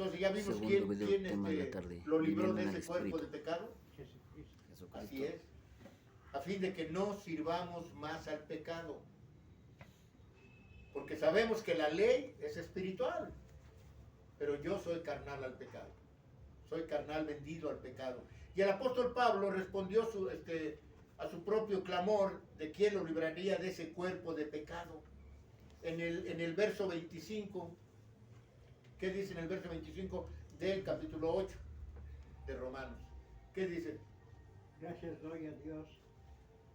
Entonces ya vimos Segundo video, quién tema de la tarde, lo libró viviendo de en el ese cuerpo de Espíritu. pecado. Jesucristo. Así es. A fin de que no sirvamos más al pecado. Porque sabemos que la ley es espiritual. Pero yo soy carnal al pecado. Soy carnal vendido al pecado. Y el apóstol Pablo respondió a su propio clamor de quién lo libraría de ese cuerpo de pecado. En el verso 25, ¿qué dice en el verso 25 del capítulo 8 de Romanos? ¿Qué dice? Gracias doy a Dios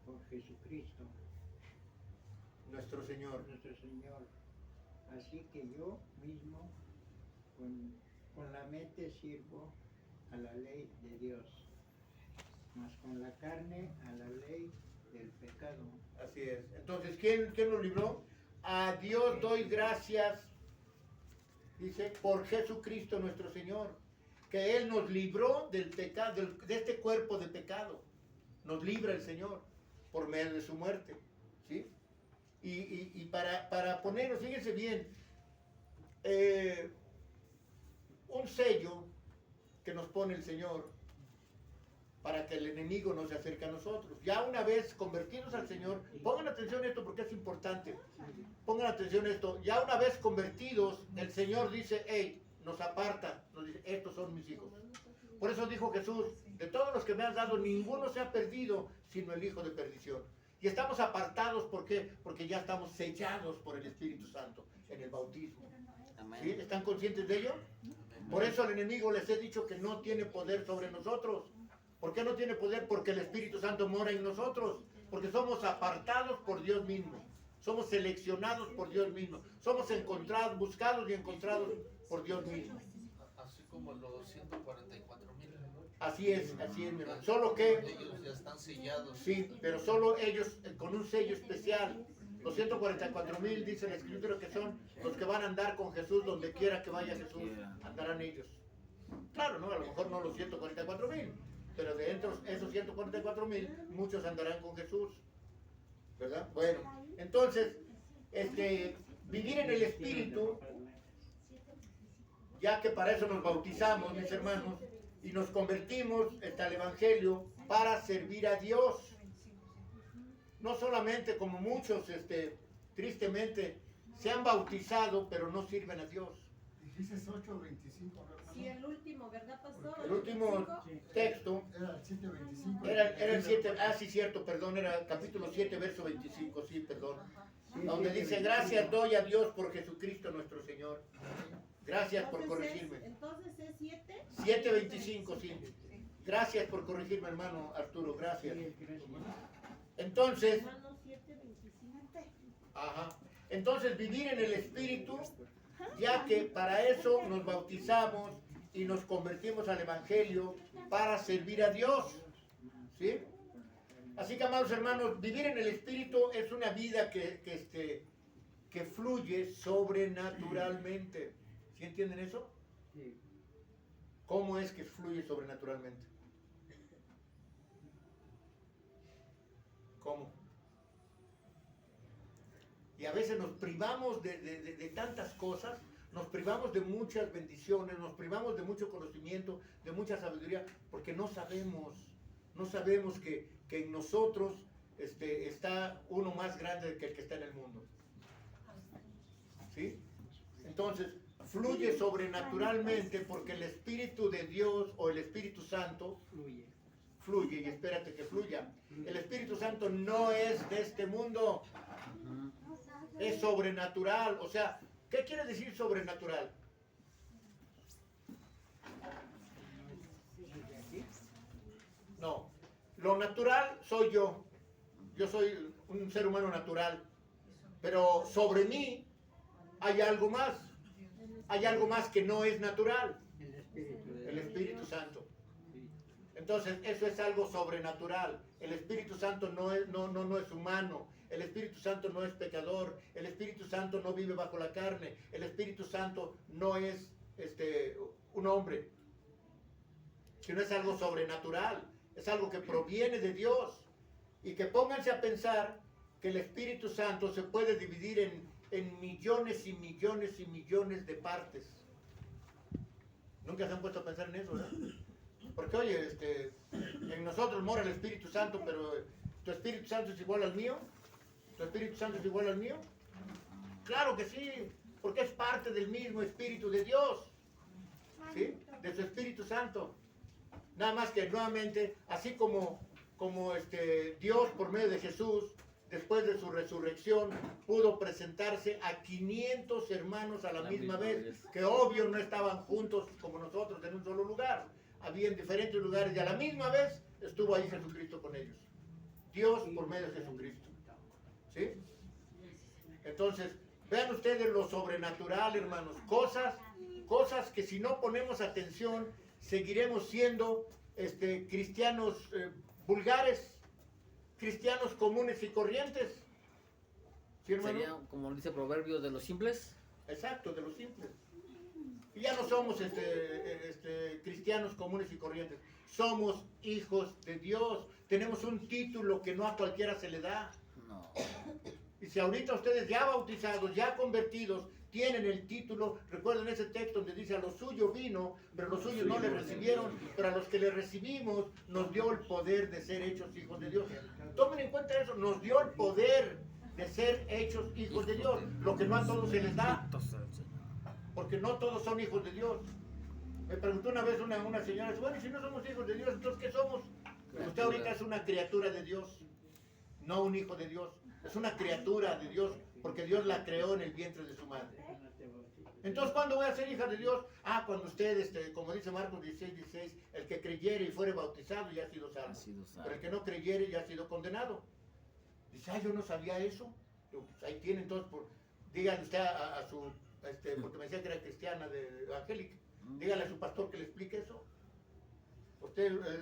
por Jesucristo, Nuestro Señor. nuestro Señor. Así que yo mismo con la mente sirvo a la ley de Dios, mas con la carne a la ley del pecado. Así es. Entonces, ¿quién lo libró? A Dios doy gracias, dice, por Jesucristo nuestro Señor, que Él nos libró del pecado, de este cuerpo de pecado. Nos libra el Señor por medio de su muerte. ¿Sí? Y para ponernos, fíjense bien, un sello que nos pone el Señor para que el enemigo no se acerque a nosotros. Ya una vez convertidos al Señor, pongan atención a esto porque es importante. Pongan atención a esto. Ya una vez convertidos, el Señor dice, hey, nos aparta, nos dice, estos son mis hijos. Por eso dijo Jesús, de todos los que me has dado, ninguno se ha perdido, sino el hijo de perdición. Y estamos apartados, ¿por qué? Porque ya estamos sellados por el Espíritu Santo en el bautismo. ¿Sí? ¿Están conscientes de ello? Por eso al enemigo les he dicho que no tiene poder sobre nosotros. ¿Por qué no tiene poder? Porque el Espíritu Santo mora en nosotros. Porque somos apartados por Dios mismo. Somos seleccionados por Dios mismo. Somos encontrados, buscados y encontrados por Dios mismo. Así como los 144,000. Así es, mi hermano. Solo que... Ellos ya están sellados. Sí, pero solo ellos con un sello especial. Los 144,000 dice la Escritura que son los que van a andar con Jesús donde quiera que vaya Jesús. Andarán ellos. Claro, ¿no? A lo mejor no los 144,000. Pero de entre esos 144,000, muchos andarán con Jesús. ¿Verdad? Bueno, entonces, vivir en el Espíritu, ya que para eso nos bautizamos, mis hermanos, y nos convertimos al Evangelio para servir a Dios. No solamente como muchos, tristemente, se han bautizado, pero no sirven a Dios. Dices 8:25, ¿verdad? Sí, el último, ¿verdad, pastor? El último texto Era el 7:25. era el 7, sí, cierto, perdón, era capítulo 7, verso 25, sí, perdón. Donde dice, gracias doy a Dios por Jesucristo nuestro Señor. Gracias por corregirme. Entonces es 7. 7:25, sí. Gracias por corregirme, hermano Arturo, gracias. Entonces, Romanos 7:25. ajá. Entonces vivir en el Espíritu, ya que para eso nos bautizamos y nos convertimos al Evangelio para servir a Dios. ¿Sí? Así que, amados hermanos, vivir en el Espíritu es una vida que fluye sobrenaturalmente. ¿Sí entienden eso? Sí. ¿Cómo es que fluye sobrenaturalmente? ¿Cómo? Y a veces nos privamos de tantas cosas, nos privamos de muchas bendiciones, nos privamos de mucho conocimiento, de mucha sabiduría, porque no sabemos que en nosotros está uno más grande que el que está en el mundo. ¿Sí? Entonces, fluye sobrenaturalmente porque el Espíritu de Dios o el Espíritu Santo fluye, y espérate que fluya. El Espíritu Santo no es de este mundo, es sobrenatural. O sea, ¿qué quiere decir sobrenatural? No, lo natural soy yo. Yo soy un ser humano natural, pero sobre mí hay algo más. Hay algo más que no es natural. El Espíritu Santo. Entonces, eso es algo sobrenatural. El Espíritu Santo no es humano. El Espíritu Santo no es pecador. El Espíritu Santo no vive bajo la carne. El Espíritu Santo no es un hombre. Sino es algo sobrenatural. Es algo que proviene de Dios. Y que pónganse a pensar que el Espíritu Santo se puede dividir en millones y millones y millones de partes. Nunca se han puesto a pensar en eso, ¿verdad? Porque, oye, en nosotros mora el Espíritu Santo, pero ¿tu Espíritu Santo es igual al mío? ¿Tu Espíritu Santo es igual al mío? Claro que sí, porque es parte del mismo Espíritu de Dios, ¿sí? De su Espíritu Santo. Nada más que nuevamente, así como Dios por medio de Jesús, después de su resurrección, pudo presentarse a 500 hermanos a la misma vez, que obvio no estaban juntos como nosotros en un solo lugar, había en diferentes lugares y a la misma vez estuvo ahí Jesucristo con ellos. Dios por medio de Jesucristo. ¿Sí? Entonces, vean ustedes lo sobrenatural, hermanos, cosas que si no ponemos atención, seguiremos siendo cristianos vulgares, cristianos comunes y corrientes. ¿Sí, hermano? Sería, como dice Proverbios, de los simples. Exacto, de los simples. Y ya no somos cristianos comunes y corrientes. Somos hijos de Dios. Tenemos un título que no a cualquiera se le da. No. Y si ahorita ustedes ya bautizados, ya convertidos, tienen el título, recuerden ese texto donde dice: a los suyos vino, pero los suyos no le recibieron, pero a los que le recibimos nos dio el poder de ser hechos hijos de Dios. Tomen en cuenta eso, nos dio el poder de ser hechos hijos de Dios, lo que no a todos se les da, porque no todos son hijos de Dios. Me preguntó una vez una señora, bueno, y si no somos hijos de Dios, entonces ¿qué somos? Usted ahorita es una criatura de Dios, no un hijo de Dios, es una criatura de Dios, porque Dios la creó en el vientre de su madre. Entonces, ¿cuándo voy a ser hija de Dios? Cuando usted, como dice Marcos 16:16, el que creyere y fuere bautizado ya ha sido salvo. Pero el que no creyere ya ha sido condenado. Dice, yo no sabía eso. Yo, pues, ahí tiene, entonces, dígale usted a su, porque me decía que era cristiana, evangélica, dígale a su pastor que le explique eso.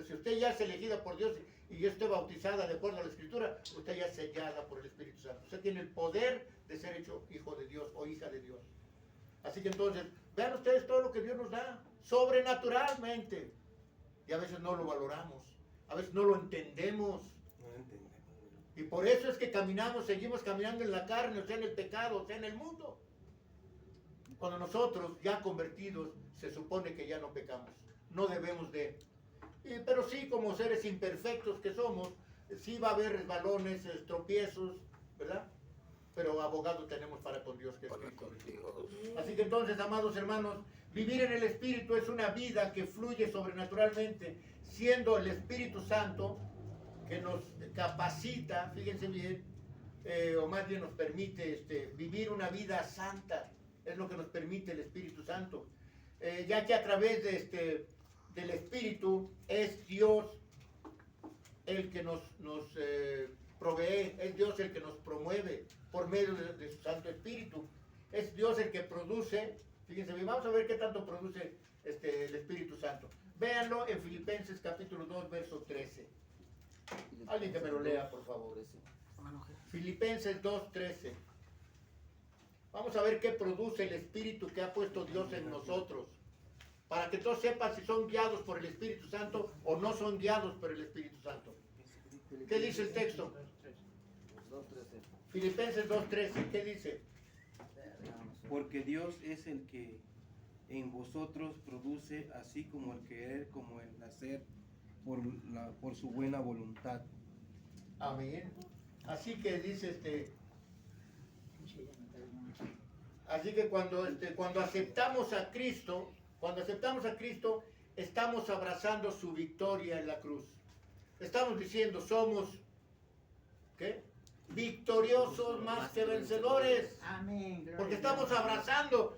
Si usted ya es elegida por Dios y yo esté bautizada de acuerdo a la Escritura, usted ya es sellada por el Espíritu Santo. Usted tiene el poder de ser hecho hijo de Dios o hija de Dios. Así que entonces, vean ustedes todo lo que Dios nos da, sobrenaturalmente. Y a veces no lo valoramos, a veces no lo entendemos. Y por eso es que seguimos caminando en la carne, o sea, en el pecado, o sea, en el mundo. Cuando nosotros, ya convertidos, se supone que ya no pecamos. No debemos de. Pero sí, como seres imperfectos que somos, sí va a haber resbalones, tropiezos, ¿verdad? Pero abogado tenemos para con Dios, que es Cristo. Así que entonces, amados hermanos, vivir en el Espíritu es una vida que fluye sobrenaturalmente, siendo el Espíritu Santo que nos capacita, fíjense bien, o más bien nos permite vivir una vida santa. Es lo que nos permite el Espíritu Santo. Ya que a través del Espíritu es Dios el que nos provee, es Dios el que nos promueve por medio de su Santo Espíritu. Es Dios el que produce. Fíjense bien, vamos a ver qué tanto produce el Espíritu Santo. Véanlo en Filipenses capítulo 2, verso 13. Alguien que me lo lea, por favor. Filipenses 2, 13. Vamos a ver qué produce el Espíritu que ha puesto Dios en nosotros, para que todos sepan si son guiados por el Espíritu Santo o no son guiados por el Espíritu Santo. ¿Qué dice el texto? Filipenses 2:13, ¿qué dice? Porque Dios es el que en vosotros produce así como el querer como el hacer por su buena voluntad. Amén. Así que dice así que cuando aceptamos a Cristo, estamos abrazando su victoria en la cruz. Estamos diciendo, somos ¿qué? Victoriosos más que vencedores. Amén. Porque estamos abrazando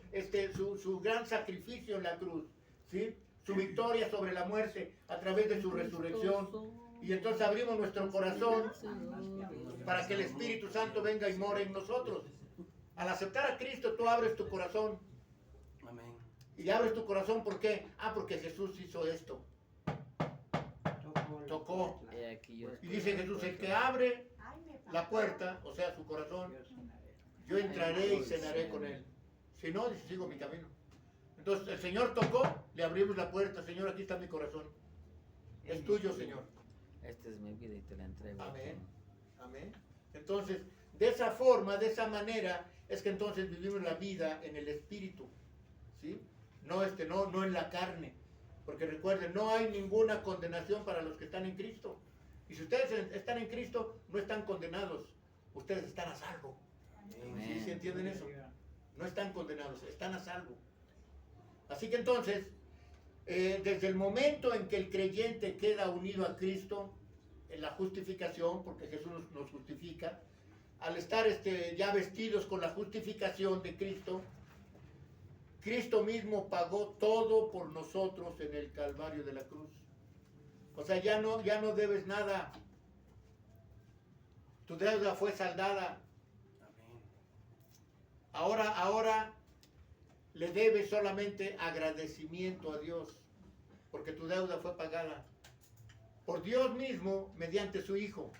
su gran sacrificio en la cruz, ¿sí? Su victoria sobre la muerte a través de su resurrección. Y entonces abrimos nuestro corazón para que el Espíritu Santo venga y more en nosotros. Al aceptar a Cristo, tú abres tu corazón. Amén. Y abres tu corazón, ¿por qué? Porque Jesús hizo esto. Tocó. Y dice Jesús, el que abre la puerta, o sea, su corazón, yo entraré y cenaré con él. Si no, dice, sigo mi camino. Entonces el Señor tocó, le abrimos la puerta. Señor, aquí está mi corazón. Es tuyo, Señor. Esta es mi vida y te la entrego. Amén. Amén. Entonces, de esa forma, de esa manera, es que entonces vivimos la vida en el Espíritu. ¿Sí? no en la carne. Porque recuerden, no hay ninguna condenación para los que están en Cristo. Y si ustedes están en Cristo, no están condenados. Ustedes están a salvo. ¿Sí, sí entienden eso? No están condenados, están a salvo. Así que entonces, desde el momento en que el creyente queda unido a Cristo, en la justificación, porque Jesús nos justifica, al estar ya vestidos con la justificación de Cristo, Cristo mismo pagó todo por nosotros en el Calvario de la cruz. O sea, ya no debes nada. Tu deuda fue saldada. Ahora le debes solamente agradecimiento a Dios, porque tu deuda fue pagada por Dios mismo mediante su Hijo.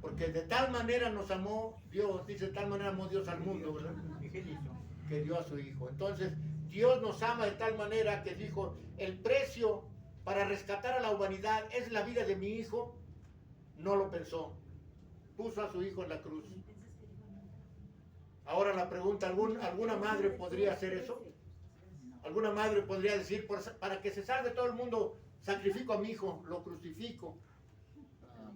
Porque de tal manera nos amó Dios, dice, de tal manera amó Dios al mundo, ¿verdad? Que dio a su Hijo. Entonces, Dios nos ama de tal manera que dijo, el precio para rescatar a la humanidad es la vida de mi Hijo. No lo pensó. Puso a su Hijo en la cruz. Ahora la pregunta, ¿alguna madre podría hacer eso? ¿Alguna madre podría decir, para que se salve todo el mundo, sacrifico a mi hijo, lo crucifico?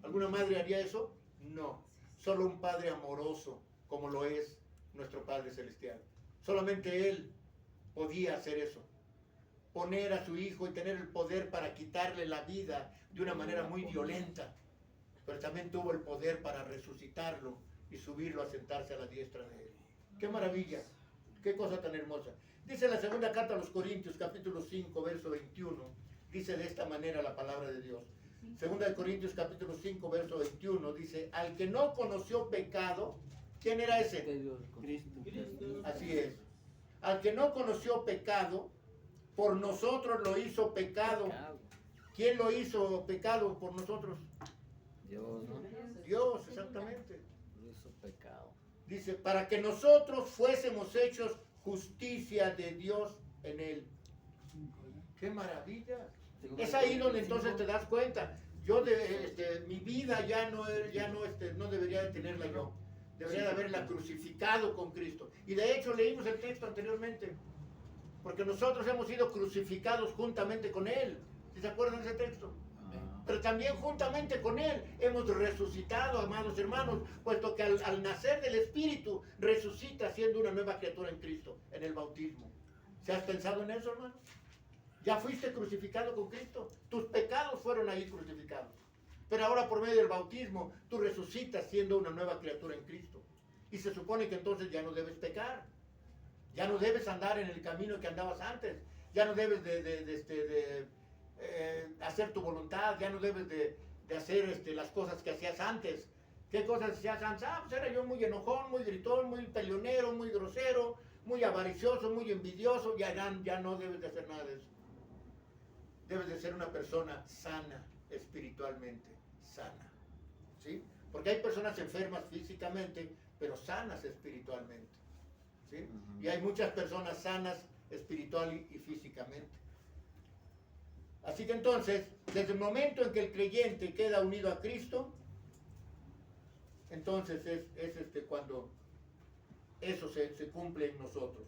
¿Alguna madre haría eso? No. Solo un Padre amoroso, como lo es nuestro Padre Celestial. Solamente Él podía hacer eso. Poner a su hijo y tener el poder para quitarle la vida de una manera muy violenta. Pero también tuvo el poder para resucitarlo y subirlo a sentarse a la diestra de Él. ¡Qué maravilla! ¡Qué cosa tan hermosa! Dice la segunda carta a los Corintios, capítulo 5, verso 21. Dice de esta manera la palabra de Dios. Segunda de Corintios, capítulo 5, verso 21. Dice, al que no conoció pecado, ¿quién era ese? Cristo. Así es. Al que no conoció pecado, por nosotros lo hizo pecado. ¿Quién lo hizo pecado por nosotros? Dios, ¿no? Dios, exactamente. Lo hizo pecado. Dice, para que nosotros fuésemos hechos justicia de Dios en Él. ¡Qué maravilla! Es ahí donde entonces te das cuenta. Yo mi vida no debería de tenerla yo. Debería de haberla crucificado con Cristo. Y de hecho leímos el texto anteriormente. Porque nosotros hemos sido crucificados juntamente con Él. ¿Sí se acuerdan de ese texto? Pero también juntamente con Él hemos resucitado, amados hermanos, puesto que al nacer del Espíritu resucita siendo una nueva criatura en Cristo, en el bautismo. ¿Se has pensado en eso, hermano? Ya fuiste crucificado con Cristo. Tus pecados fueron ahí crucificados. Pero ahora por medio del bautismo tú resucitas siendo una nueva criatura en Cristo. Y se supone que entonces ya no debes pecar. Ya no debes andar en el camino que andabas antes. Ya no debes hacer tu voluntad, ya no debes de hacer las cosas que hacías antes. ¿Qué cosas hacías antes? Pues era yo muy enojón, muy gritón, muy peleonero, muy grosero, muy avaricioso, muy envidioso. Ya no debes de hacer nada de eso. Debes de ser una persona sana espiritualmente, sana. ¿Sí? Porque hay personas enfermas físicamente, pero sanas espiritualmente. ¿Sí? Y hay muchas personas sanas espiritual y físicamente. Así que entonces, desde el momento en que el creyente queda unido a Cristo, entonces es cuando eso se cumple en nosotros.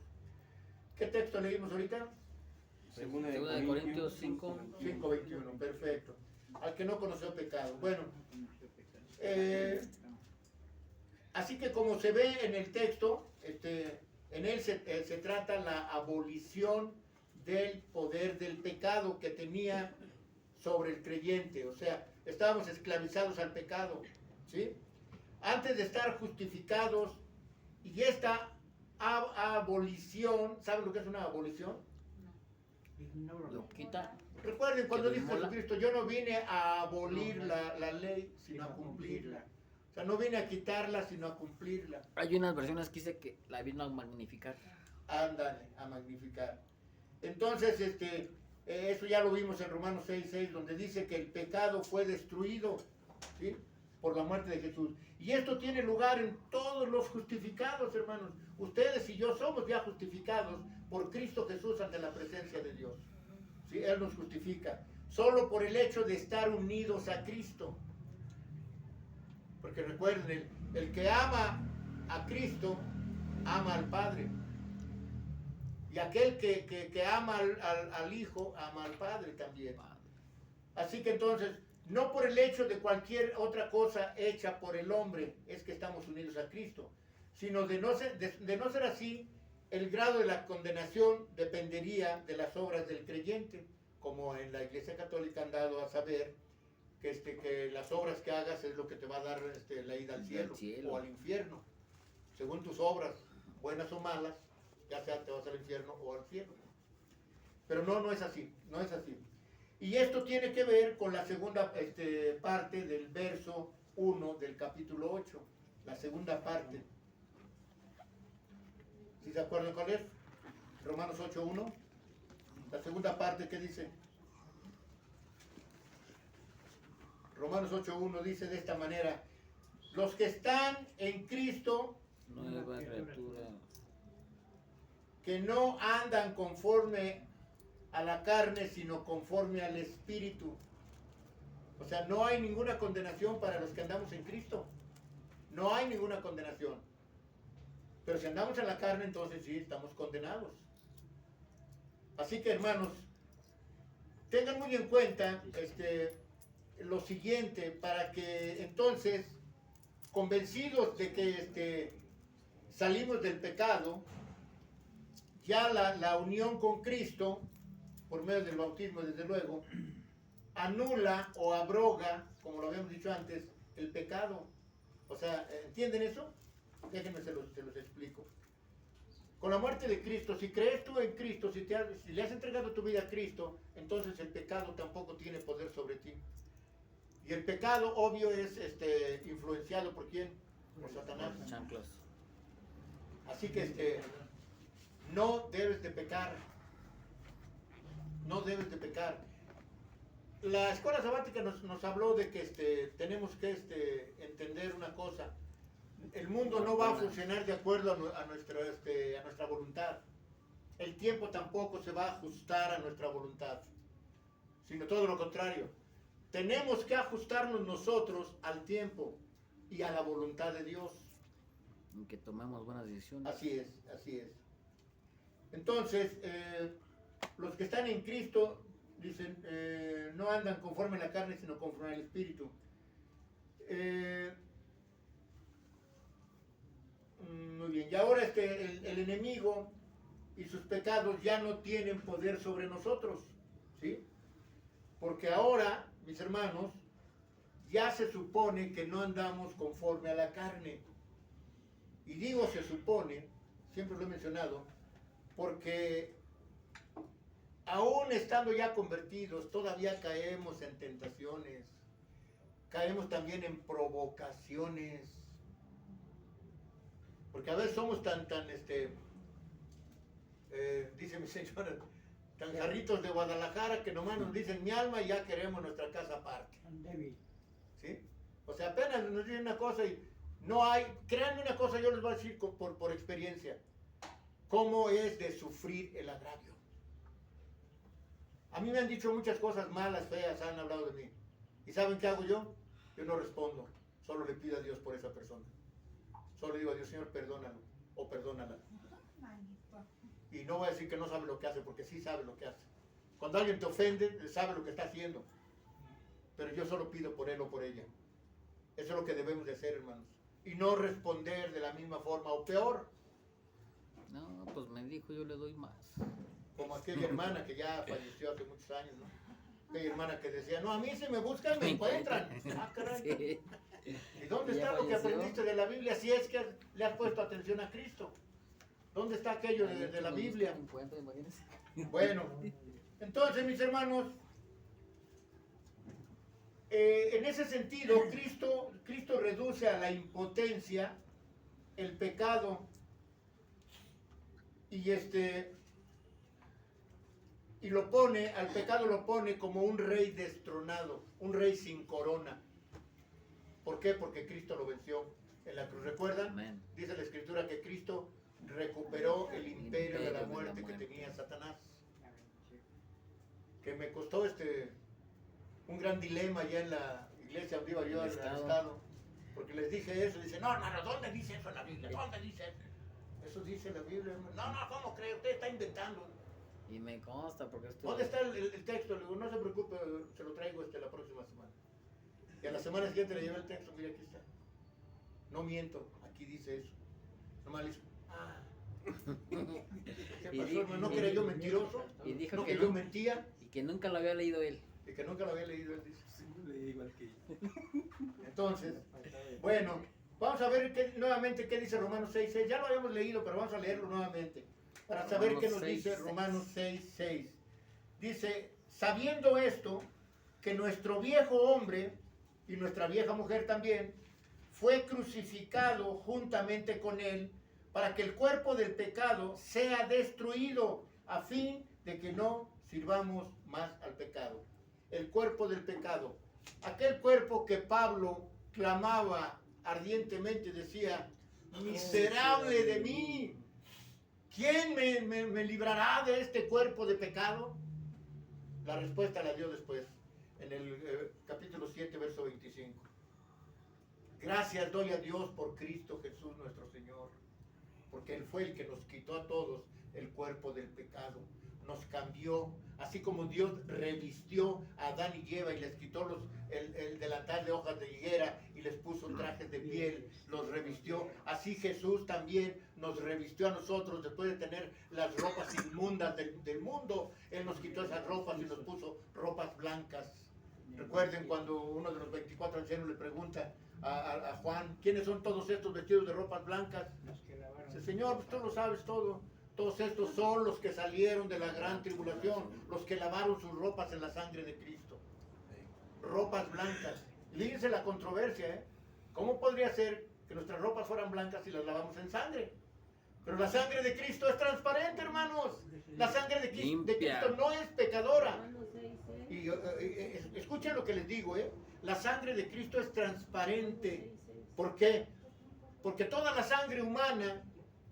¿Qué texto leímos ahorita? Segunda de Corintios 5. 5:21, perfecto. Al que no conoció pecado. Bueno, así que como se ve en el texto, en él se trata la abolición del poder del pecado que tenía sobre el creyente. O sea, estábamos esclavizados al pecado, ¿sí? Antes de estar justificados, y esta abolición, ¿saben lo que es una abolición? Lo quita. Recuerden cuando Que dijo mola. Jesucristo, yo no vine a abolir la ley, sino a cumplirla. O sea, no vine a quitarla, sino a cumplirla. Hay unas versiones que dice que la vino a magnificar. Ándale, a magnificar. Entonces, eso ya lo vimos en Romanos 6:6, donde dice que el pecado fue destruido, ¿sí? Por la muerte de Jesús. Y esto tiene lugar en todos los justificados, hermanos. Ustedes y yo somos ya justificados por Cristo Jesús ante la presencia de Dios. ¿Sí? Él nos justifica. Solo por el hecho de estar unidos a Cristo. Porque recuerden, el que ama a Cristo, ama al Padre. Y aquel que ama al Hijo, ama al Padre también. Así que entonces, no por el hecho de cualquier otra cosa hecha por el hombre es que estamos unidos a Cristo, sino de no ser así, el grado de la condenación dependería de las obras del creyente, como en la Iglesia Católica han dado a saber que las obras que hagas es lo que te va a dar la ida al cielo o al infierno, según tus obras, buenas o malas, ya sea te vas al infierno o al cielo. Pero no es así, no es así. Y esto tiene que ver con la segunda parte del verso 1 del capítulo 8, la segunda parte. ¿Sí se acuerdan cuál es? Romanos 8:1. La segunda parte, ¿qué dice? Romanos 8:1 dice de esta manera: los que están en Cristo, Nueva criatura. que no andan conforme a la carne, sino conforme al Espíritu. O sea, no hay ninguna condenación para los que andamos en Cristo. No hay ninguna condenación. Pero si andamos en la carne, entonces sí, estamos condenados. Así que, hermanos, tengan muy en cuenta lo siguiente, para que entonces, convencidos de que salimos del pecado, ya la unión con Cristo, por medio del bautismo, desde luego, anula o abroga, como lo habíamos dicho antes, el pecado. O sea, ¿entienden eso? Déjenme se los explico. Con la muerte de Cristo, si crees tú en Cristo, si le has entregado tu vida a Cristo, entonces el pecado tampoco tiene poder sobre ti. Y el pecado, obvio, es influenciado ¿por quién? Por Satanás. Chanclas. Así que no debes de pecar. No debes de pecar. La escuela sabática nos habló de que tenemos que entender una cosa. El mundo no va a funcionar de acuerdo a nuestra voluntad. El tiempo tampoco se va a ajustar a nuestra voluntad, sino todo lo contrario. Tenemos que ajustarnos nosotros al tiempo y a la voluntad de Dios. En que tomemos buenas decisiones. Así es, así es. Entonces, los que están en Cristo, dicen, no andan conforme a la carne, sino conforme al Espíritu. Muy bien, y ahora el enemigo y sus pecados ya no tienen poder sobre nosotros, ¿sí? Porque ahora, mis hermanos, ya se supone que no andamos conforme a la carne. Y digo se supone, siempre lo he mencionado, porque aún estando ya convertidos, todavía caemos en tentaciones, caemos también en provocaciones. Porque a veces somos tan dice mi señora, tan jarritos de Guadalajara que nomás nos dicen mi alma y ya queremos nuestra casa aparte. ¿Sí? O sea, apenas nos dicen una cosa y no hay, créanme una cosa, yo les voy a decir por experiencia, cómo es de sufrir el agravio. A mí me han dicho muchas cosas malas, feas, han hablado de mí. ¿Y saben qué hago yo? Yo no respondo, solo le pido a Dios por esa persona. Solo digo a Dios, Señor, perdónalo o perdónala. Y no voy a decir que no sabe lo que hace, porque sí sabe lo que hace. Cuando alguien te ofende, sabe lo que está haciendo. Pero yo solo pido por él o por ella. Eso es lo que debemos de hacer, hermanos. Y no responder de la misma forma o peor. No, pues me dijo, yo le doy más. Como aquella hermana que ya falleció hace muchos años, ¿no? Aquella hermana que decía, no, a mí si me buscan me encuentran. Ah, caray. Sí. ¿Y dónde Ya está lo que falleció. aprendiste de la Biblia si es que le has puesto atención a Cristo? ¿Dónde está aquello de la Biblia? Bueno, entonces, mis hermanos, en ese sentido, Cristo reduce a la impotencia el pecado y lo pone, al pecado lo pone como un rey destronado, un rey sin corona. ¿Por qué? Porque Cristo lo venció en la cruz. ¿Recuerdan? Amén. Dice la Escritura que Cristo recuperó el imperio de la muerte que tenía Satanás. Que me costó un gran dilema ya en la iglesia donde iba yo al estado. Porque les dije eso, y dicen, no, hermano, ¿dónde dice eso en la Biblia? ¿Dónde dice eso? Eso dice la Biblia, hermano. No, ¿cómo cree? Usted está inventando. Y me consta porque esto... ¿Dónde está el texto? Le digo, no se preocupe, se lo traigo la próxima semana. Y a la semana siguiente le lleva el texto, mira, aquí está. No miento, aquí dice eso. Nomás le dice, ¿qué Y pasó, di- hermano? ¿No que era yo mentiroso? Y dijo ¿No que que no. yo mentía? Y que nunca lo había leído él. Y que nunca lo había leído, él dice. Igual que yo. Entonces, bueno, vamos a ver nuevamente qué dice Romanos 6:6. Ya lo habíamos leído, pero vamos a leerlo nuevamente para saber Romanos qué nos 6:6. dice Romanos 6:6. Dice, sabiendo esto, que nuestro viejo hombre y nuestra vieja mujer también fue crucificado juntamente con él para que el cuerpo del pecado sea destruido a fin de que no sirvamos más al pecado. El cuerpo del pecado. Aquel cuerpo que Pablo clamaba ardientemente, decía, miserable de mí, ¿quién me librará de este cuerpo de pecado? La respuesta la dio después, en el capítulo 7, verso 25. Gracias doy a Dios por Cristo Jesús nuestro Señor, porque Él fue el que nos quitó a todos el cuerpo del pecado, nos cambió, así como Dios revistió a Adán y Eva y les quitó el delantal de hojas de higuera y les puso trajes de piel, los revistió, así Jesús también nos revistió a nosotros después de tener las ropas inmundas del mundo. Él nos quitó esas ropas y nos puso ropas blancas. Recuerden cuando uno de los 24 ancianos le pregunta a Juan, ¿quiénes son todos estos vestidos de ropas blancas? Los que lavaron. Dice, Señor, pues tú lo sabes todo. Todos estos son los que salieron de la gran tribulación, los que lavaron sus ropas en la sangre de Cristo. Ropas blancas. Fíjense la controversia, ¿eh? ¿Cómo podría ser que nuestras ropas fueran blancas si las lavamos en sangre? Pero la sangre de Cristo es transparente, hermanos. La sangre de Cristo no es pecadora. Romanos 6:6. Y escuchen lo que les digo, ¿eh? La sangre de Cristo es transparente. ¿Por qué? Porque toda la sangre humana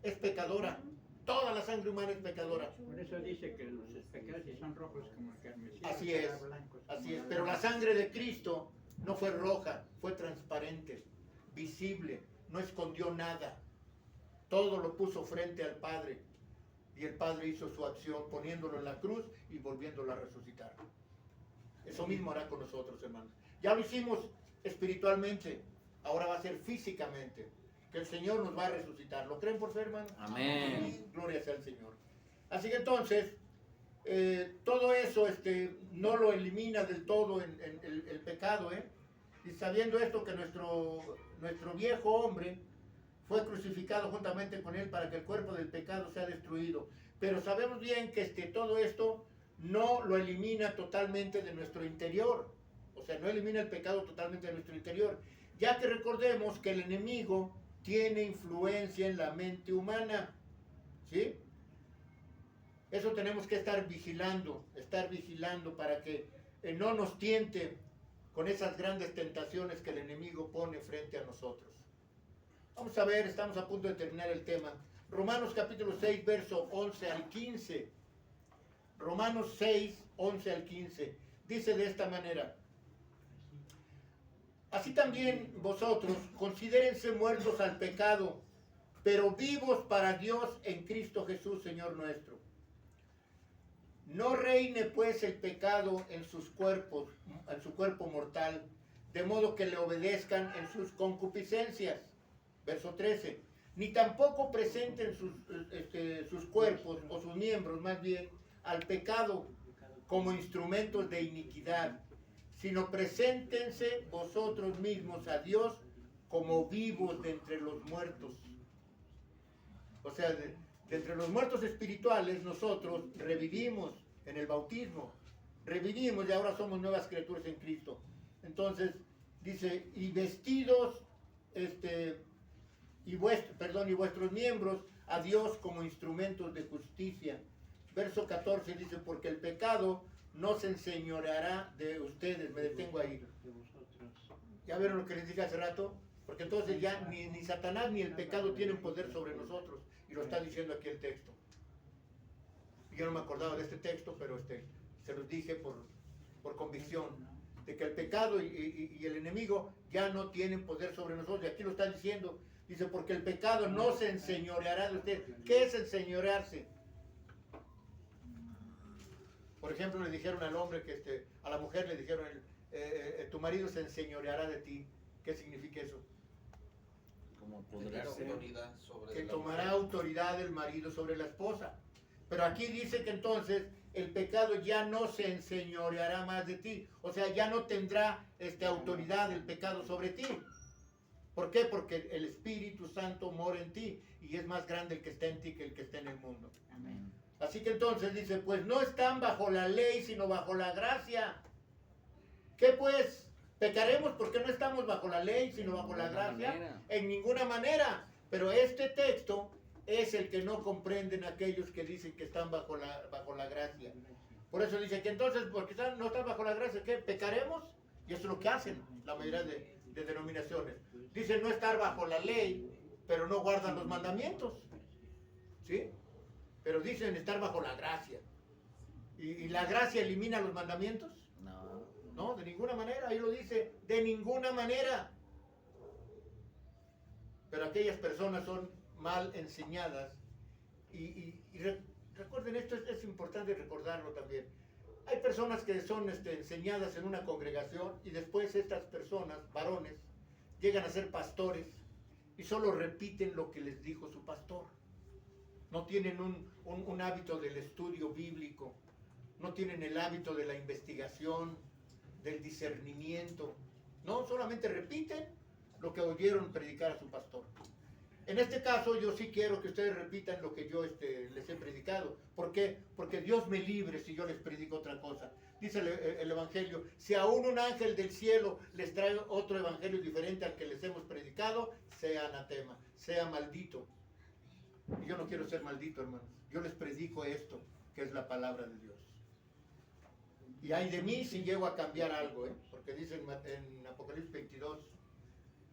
es pecadora. Toda la sangre humana es pecadora. Por eso dice que los pecados si son rojos como el carmesí. Así es, serán blancos como así es. la Pero la lana. sangre de Cristo no fue roja, fue transparente, visible, no escondió nada. Todo lo puso frente al Padre. Y el Padre hizo su acción poniéndolo en la cruz y volviéndolo a resucitar. Eso mismo hará con nosotros, hermanos. Ya lo hicimos espiritualmente, ahora va a ser físicamente. Que el Señor nos va a resucitar. ¿Lo creen por fe, hermano? Amén. Gloria sea al Señor. Así que entonces, todo eso no lo elimina del todo el pecado, ¿eh? Y sabiendo esto que nuestro viejo hombre fue crucificado juntamente con él para que el cuerpo del pecado sea destruido. Pero sabemos bien que todo esto no lo elimina totalmente de nuestro interior. O sea, no elimina el pecado totalmente de nuestro interior. Ya que recordemos que el enemigo tiene influencia en la mente humana. ¿Sí? Eso tenemos que estar vigilando para que no nos tiente con esas grandes tentaciones que el enemigo pone frente a nosotros. Vamos a ver, estamos a punto de terminar el tema. Romanos capítulo 6, verso 11 al 15. Romanos 6, 11 al 15. Dice de esta manera: así también vosotros considérense muertos al pecado, pero vivos para Dios en Cristo Jesús, Señor nuestro. No reine pues el pecado en sus cuerpos, en su cuerpo mortal, de modo que le obedezcan en sus concupiscencias. Verso 13. Ni tampoco presenten sus cuerpos, o sus miembros más bien, al pecado como instrumentos de iniquidad, sino preséntense vosotros mismos a Dios como vivos de entre los muertos. O sea, de entre los muertos espirituales nosotros revivimos en el bautismo, revivimos y ahora somos nuevas criaturas en Cristo. Entonces dice, y vestidos y vuestros miembros a Dios como instrumentos de justicia. Verso 14 dice, porque el pecado no se enseñoreará de ustedes. Me detengo ahí. De vosotros. ¿Ya vieron lo que les dije hace rato? Porque entonces ya ni Satanás ni el pecado tienen poder sobre nosotros. Y lo está diciendo aquí el texto. Yo no me acordaba de este texto, pero se los dije por convicción. De que el pecado y el enemigo ya no tienen poder sobre nosotros. Y aquí lo está diciendo. Dice, porque el pecado no se enseñoreará de usted. ¿Qué es enseñorearse? Por ejemplo, le dijeron al hombre que a la mujer le dijeron, tu marido se enseñoreará de ti. ¿Qué significa eso? Como Tener podrá ser. autoridad sobre Que la tomará mujer. autoridad el marido sobre la esposa. Pero aquí dice que entonces el pecado ya no se enseñoreará más de ti. O sea, ya no tendrá autoridad el pecado sobre ti. ¿Por qué? Porque el Espíritu Santo mora en ti y es más grande el que está en ti que el que está en el mundo. Amén. Así que entonces dice, pues no están bajo la ley, sino bajo la gracia. ¿Qué pues? ¿Pecaremos porque no estamos bajo la ley, sino bajo la gracia? manera. En ninguna manera. Pero este texto es el que no comprenden aquellos que dicen que están bajo la gracia. Por eso dice que entonces, porque no están bajo la gracia, ¿qué? ¿Pecaremos? Y eso es lo que hacen la mayoría de denominaciones. Dicen no estar bajo la ley, pero no guardan los mandamientos. ¿Sí? Pero dicen estar bajo la gracia. ¿Y la gracia elimina los mandamientos? No. No, de ninguna manera. Ahí lo dice, de ninguna manera. Pero aquellas personas son mal enseñadas. Recuerden, esto es importante recordarlo también. Hay personas que son enseñadas en una congregación y después estas personas, varones, llegan a ser pastores y solo repiten lo que les dijo su pastor. No tienen un hábito del estudio bíblico, no tienen el hábito de la investigación, del discernimiento. No, solamente repiten lo que oyeron predicar a su pastor. En este caso yo sí quiero que ustedes repitan lo que yo les he predicado. ¿Por qué? Porque Dios me libre si yo les predico otra cosa. Dice el Evangelio, si aún un ángel del cielo les trae otro evangelio diferente al que les hemos predicado, sea anatema, sea maldito. Y yo no quiero ser maldito, hermanos. Yo les predico esto, que es la palabra de Dios. Y hay de mí si llego a cambiar algo, porque dice en Apocalipsis 22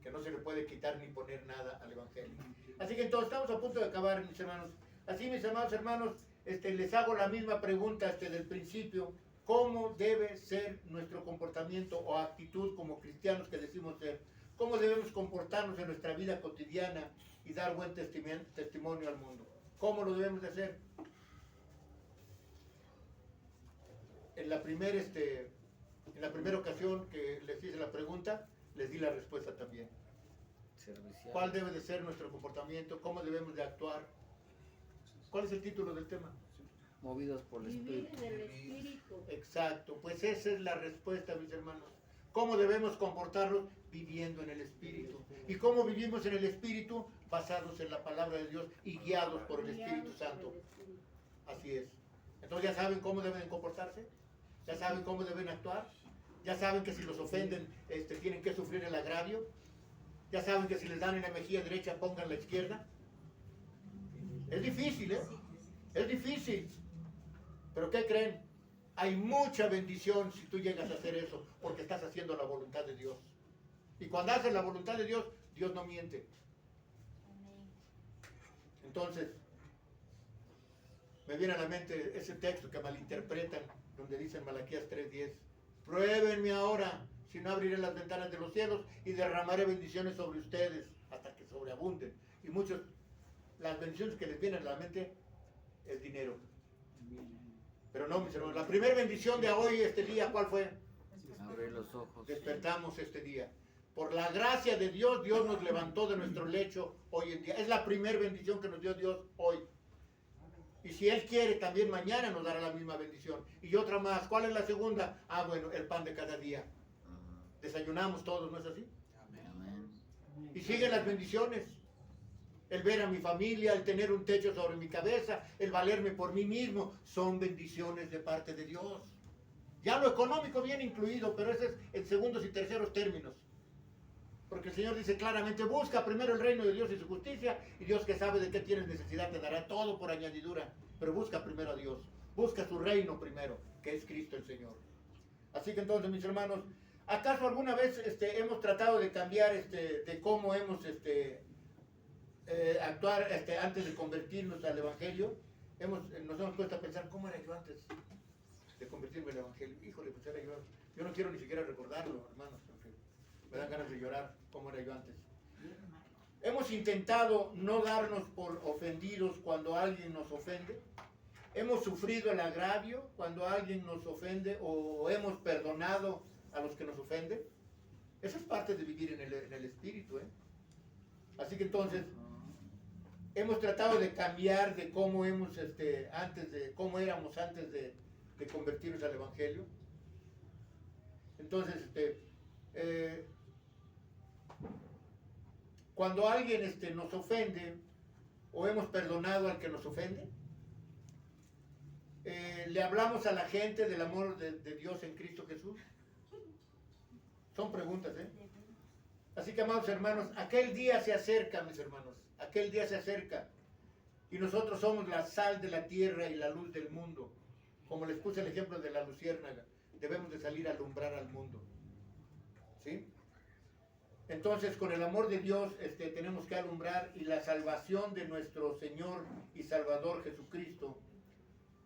que no se le puede quitar ni poner nada al Evangelio. Así que entonces estamos a punto de acabar, mis hermanos. Así, mis amados hermanos, les hago la misma pregunta del principio. ¿Cómo debe ser nuestro comportamiento o actitud como cristianos que decimos ser? ¿Cómo debemos comportarnos en nuestra vida cotidiana y dar buen testimonio al mundo? ¿Cómo lo debemos de hacer? En la primera ocasión que les hice la pregunta, les di la respuesta también. Servicial. ¿Cuál debe de ser nuestro comportamiento? ¿Cómo debemos de actuar? ¿Cuál es el título del tema? Movidos por el Vivir Espíritu. en el Espíritu. Exacto, pues esa es la respuesta, mis hermanos. ¿Cómo debemos comportarnos? Viviendo en el Espíritu. ¿Y cómo vivimos en el Espíritu? Basados en la palabra de Dios y guiados por el Espíritu Santo. Así es. Entonces ya saben cómo deben comportarse, ya saben cómo deben actuar, ya saben que si los ofenden tienen que sufrir el agravio, ya saben que si les dan en la mejilla derecha pongan la izquierda. Es difícil, ¿eh? Es difícil. Pero ¿qué creen? Hay mucha bendición si tú llegas a hacer eso, porque estás haciendo la voluntad de Dios. Y cuando haces la voluntad de Dios, Dios no miente. Entonces, me viene a la mente ese texto que malinterpretan, donde dice en Malaquías 3:10, pruébenme ahora, si no abriré las ventanas de los cielos y derramaré bendiciones sobre ustedes hasta que sobreabunden. Y muchos, las bendiciones que les vienen a la mente es dinero. Pero no, mis hermanos, la primera bendición de hoy, este día, ¿cuál fue? Abrir los ojos. Despertamos este día. Por la gracia de Dios, Dios nos levantó de nuestro lecho hoy en día. Es la primera bendición que nos dio Dios hoy. Y si Él quiere, también mañana nos dará la misma bendición. Y otra más. ¿Cuál es la segunda? Ah, bueno, el pan de cada día. Desayunamos todos, ¿no es así? Amén. Y siguen las bendiciones. El ver a mi familia, el tener un techo sobre mi cabeza, el valerme por mí mismo, son bendiciones de parte de Dios. Ya lo económico viene incluido, pero ese es en segundos y terceros términos. Porque el Señor dice claramente, busca primero el reino de Dios y su justicia, y Dios que sabe de qué tienes necesidad te dará todo por añadidura. Pero busca primero a Dios, busca su reino primero, que es Cristo el Señor. Así que entonces, mis hermanos, ¿acaso alguna vez hemos tratado de cambiar de cómo hemos actuar antes de convertirnos al Evangelio? Nos hemos puesto a pensar, ¿cómo era yo antes de convertirme al Evangelio? Híjole, pues era yo no quiero ni siquiera recordarlo, hermanos, porque me dan ganas de llorar, cómo era yo antes. Hemos intentado no darnos por ofendidos cuando alguien nos ofende. Hemos sufrido el agravio cuando alguien nos ofende o hemos perdonado a los que nos ofenden. Eso es parte de vivir en el espíritu, ¿eh? Así que entonces hemos tratado de cambiar de cómo cómo éramos antes de convertirnos al evangelio. Entonces, cuando alguien nos ofende o hemos perdonado al que nos ofende, le hablamos a la gente del amor de Dios en Cristo Jesús. Son preguntas, ¿eh? Así que, amados hermanos, aquel día se acerca, mis hermanos, aquel día se acerca. Y nosotros somos la sal de la tierra y la luz del mundo. Como les puse el ejemplo de la luciérnaga, debemos de salir a alumbrar al mundo. ¿Sí? Entonces, con el amor de Dios tenemos que alumbrar, y la salvación de nuestro Señor y Salvador Jesucristo,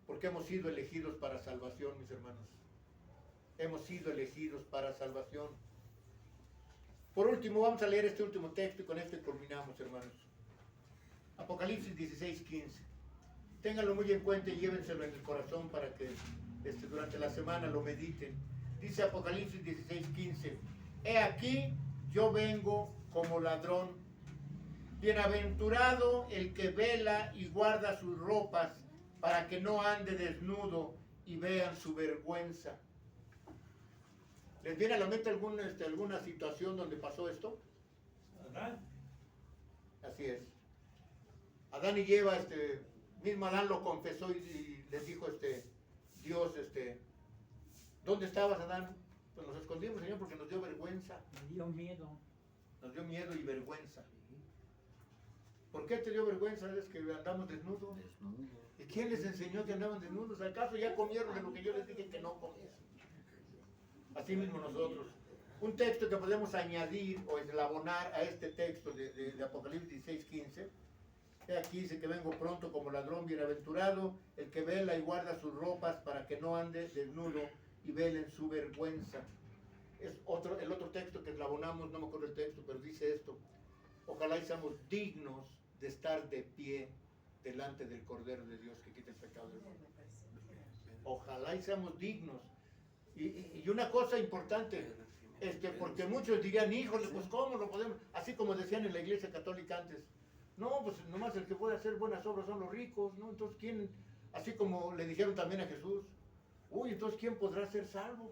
porque hemos sido elegidos para salvación, mis hermanos. Hemos sido elegidos para salvación. Por último, vamos a leer este último texto y con este culminamos, hermanos. Apocalipsis 16:15. Ténganlo muy en cuenta y llévenselo en el corazón para que durante la semana lo mediten. Dice Apocalipsis 16:15: He aquí, yo vengo como ladrón. Bienaventurado el que vela y guarda sus ropas, para que no ande desnudo y vean su vergüenza. ¿Les viene a la mente alguna situación donde pasó esto? Adán. Así es. Adán y Eva, mismo Adán lo confesó y les dijo Dios, ¿dónde estabas, Adán? Pues nos escondimos, Señor, porque nos dio vergüenza. Me dio miedo. Nos dio miedo y vergüenza. ¿Por qué te dio vergüenza? Es que andamos desnudos. Desnudo. ¿Y quién les enseñó que andaban desnudos? ¿Acaso ya comieron de lo que yo les dije que no comiesen? Así mismo nosotros. Un texto que podemos añadir o eslabonar a este texto de Apocalipsis 16:15. Aquí dice que vengo pronto como ladrón, bienaventurado el que vela y guarda sus ropas, para que no ande desnudo y velen su vergüenza. Es el otro texto que eslabonamos, no me acuerdo el texto, pero dice esto: ojalá y seamos dignos de estar de pie delante del Cordero de Dios que quita el pecado del mundo. Ojalá y seamos dignos. Y una cosa importante, porque muchos dirían, híjole, pues ¿cómo lo podemos? Así como decían en la iglesia católica antes, no, pues nomás el que puede hacer buenas obras son los ricos, ¿no? Entonces, ¿quién? Así como le dijeron también a Jesús, uy, entonces, ¿quién podrá ser salvo?